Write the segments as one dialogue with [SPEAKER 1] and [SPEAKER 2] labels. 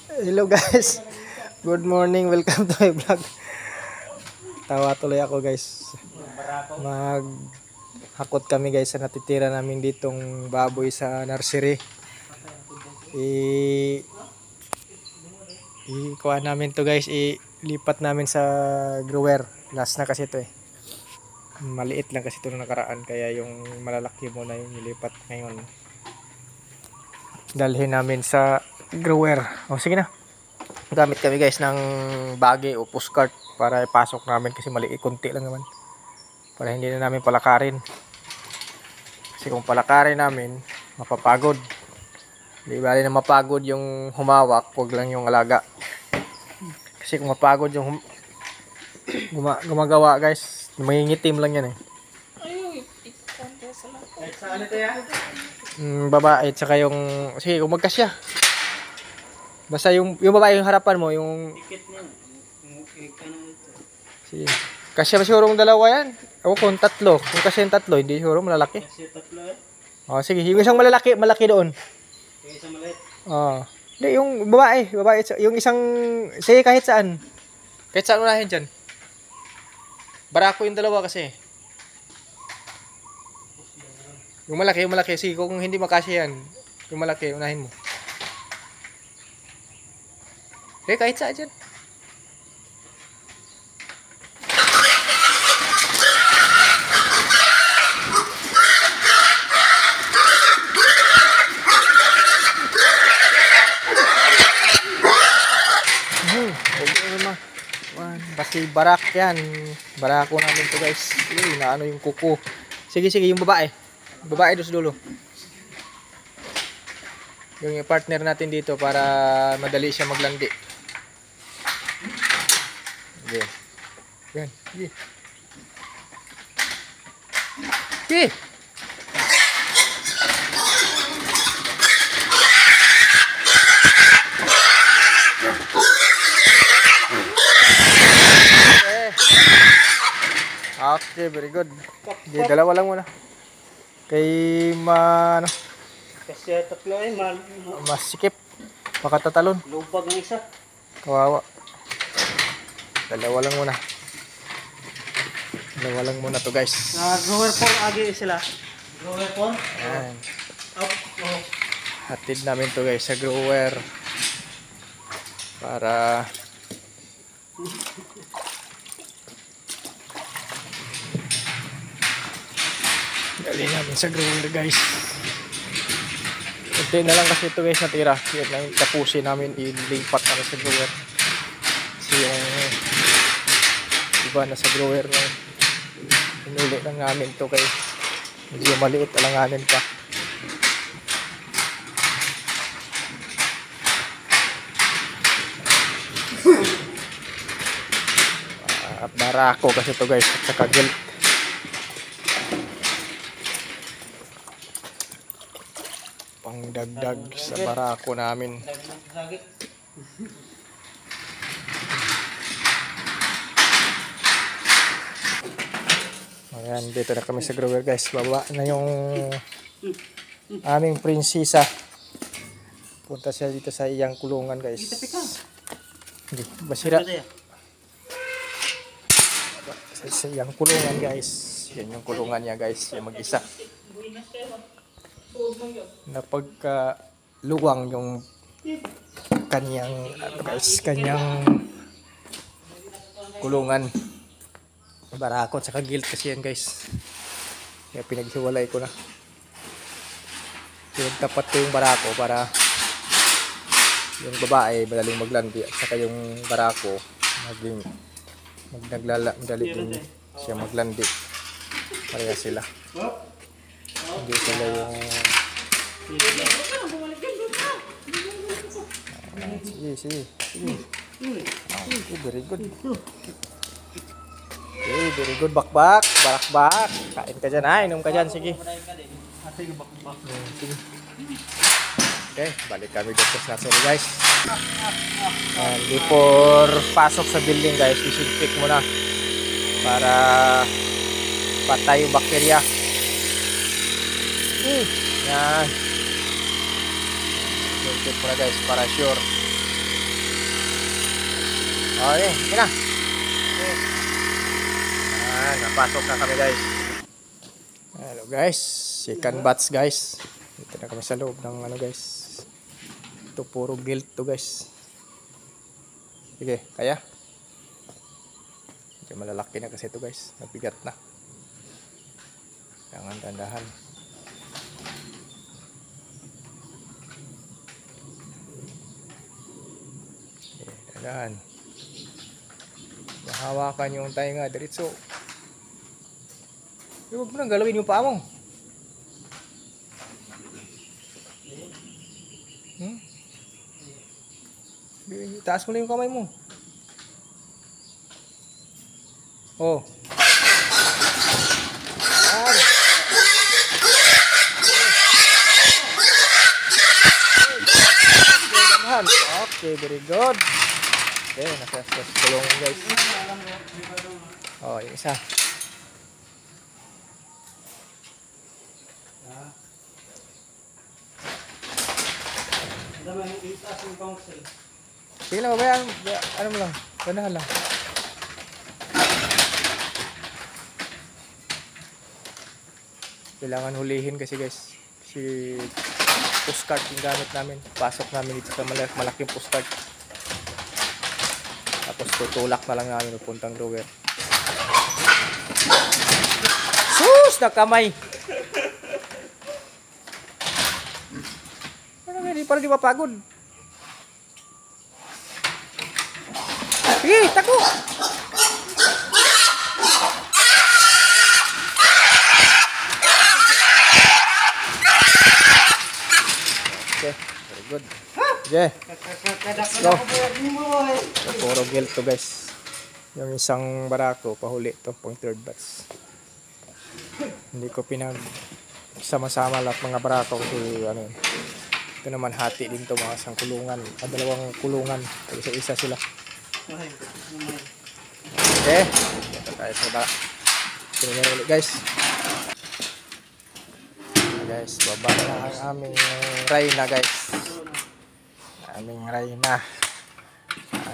[SPEAKER 1] Hello guys. Good morning. Welcome to my vlog. Tawa tuloy ako guys. Maghakot kami guys sa natitira namin ditong baboy sa nursery. Ikuha namin to guys. Ilipat namin sa grower. Last na kasi to eh. Maliit lang kasi ito nung nakaraan. Kaya yung malalaki mo na yung ilipat ngayon. Dalhin namin sa grower. O sige na. Gamit kami guys ng bagi o pushcart para ipasok namin kasi maliit, konti lang naman. Para hindi na namin palakarin. Kasi kung palakarin namin, mapapagod. Di bali na mapagod yung humawak, wag lang yung alaga. Kasi kung mapagod yung gumagawa guys, mangingitim lang yan eh.
[SPEAKER 2] Saan ito yan?
[SPEAKER 1] Babae, tsaka yung, sige kung magkasya. Basta yung babae yung harapan mo, yung... Sige. Kasya ba sigurong dalawa yan? O kung tatlo. Kung kasya yung tatlo, hindi siguro malalaki.
[SPEAKER 2] Kasi tatlo eh.
[SPEAKER 1] O sige, yung isang malaki doon.
[SPEAKER 2] Yung isang maliit.
[SPEAKER 1] O. Hindi, yung babae. Yung isang... Sige, kahit saan. Kahit saan unahin dyan. Barako yung dalawa kasi. Yung malaki. Sige, kung hindi makasya yan, yung malaki, unahin mo. Eh, kahit saan dyan. Kasi barak yan. Barako namin to guys. Na ano yung kuko. Sige, yung babae. Babae dos dulo. Yung partner natin dito para madali siya maglandi. Okay. Yan. Okay. Okay. Okay, very good. Okay, dalawa lang muna. Kay ano?
[SPEAKER 2] Kasi tatlo eh.
[SPEAKER 1] Masikip. Makatatalon.
[SPEAKER 2] Lubag ng isa.
[SPEAKER 1] Kawawa. Dalawa lang muna to guys.
[SPEAKER 2] Grower pork agi sila. Grower pork?
[SPEAKER 1] Ayan.
[SPEAKER 2] Up. Oh.
[SPEAKER 1] Hatid namin to guys sa grower. Para dali namin sa grower guys. Kunti na lang kasi ito guys natira. Yan lang tapusin namin ilipat namin sa grower. Kasi yung iba na sa grower na pinuli lang namin to kay medyo maliit, alanganin pa. Barako kasi to guys at saka gilt. Pangdagdag sa barako namin. Ayan, dito na kami sa grower guys. Baba na yung aming prinsesa. Punta siya dito sa iyang kulungan guys. Hindi, basira. Sa iyang kulungan guys. Yan yung kulungan niya guys. Yung mag-isa. Napagka luwang yung kanyang kanyang kulungan. Barako at saka gilt kasi yan guys. Kaya pinaghiwalay ko na. Pinagtapat ko yung barako para yung babae madaling maglandi at saka yung barako madali din siya maglandi. Pareha sila. Hindi sila yung sige. Okay, very good. Okay, very good. Bakbak. Barakbak. Kain ka dyan. Inom ka dyan. Sige. Sige. Okay, balik kami dito sa nursery guys. And before pasok sa building guys, disinfect muna para patay yung bakterya. Yan. Disinfect muna guys para sure. Okay, sige na. Napasok na kami guys. Hello guys, second batch guys. Dito na kami sa loob ng ano guys. Ito puro guilt to guys. Sige, kaya? Medyo malalaki na kasi ito guys. Nabigat na. Kailangan dandahan. Okay, dandahan. Mahawakan yung tainga diretso. Huwag mo nang galawin yung paa mo. Taas mo lang yung kamay mo. Oh. Yan. Okay, very good. Okay, nasa tulong guys. Oh, yung isa.
[SPEAKER 2] Dami yung itaas yung council.
[SPEAKER 1] Sige lang, babayaan. Ano mo lang. Ganahan lang. Kailangan hulihin kasi guys. Si pushcart yung gamit namin. Pasok namin dito sa malaking pushcart. Tapos tutulak na lang namin pupuntang drawer. Sus! Nakamay! Parang di mapagod. Sige, tako! Okay, very good. Okay, let's go. Puro guilt to guys. Yung isang barako, pahuli to, pang third batch. Hindi ko sama-sama lahat mga barako kasi ano yun. Ito naman hati din to mga isang kulungan. Dalawang kulungan. Isa-isa sila. Okay. Ito tayo sa baba. Tingnan ulit guys. Guys, baba na ang aming Reyna guys. Aming Reyna.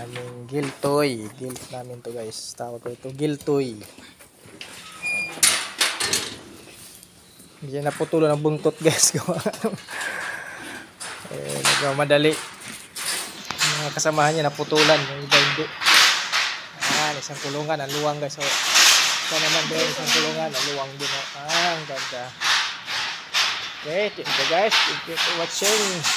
[SPEAKER 1] Aming Giltoy. Gilt namin to guys. Tawag ko ito Giltoy. Hindi na naputulo ng buntot guys. Nagmamadali. Mga kasamahan niya naputulan. Yung iba hindi. Isang kulungan. Ang luwang guys. Ito naman din. Isang kulungan. Ang luwang din. Ang ganda. Okay. Thank you guys. Thank you for watching.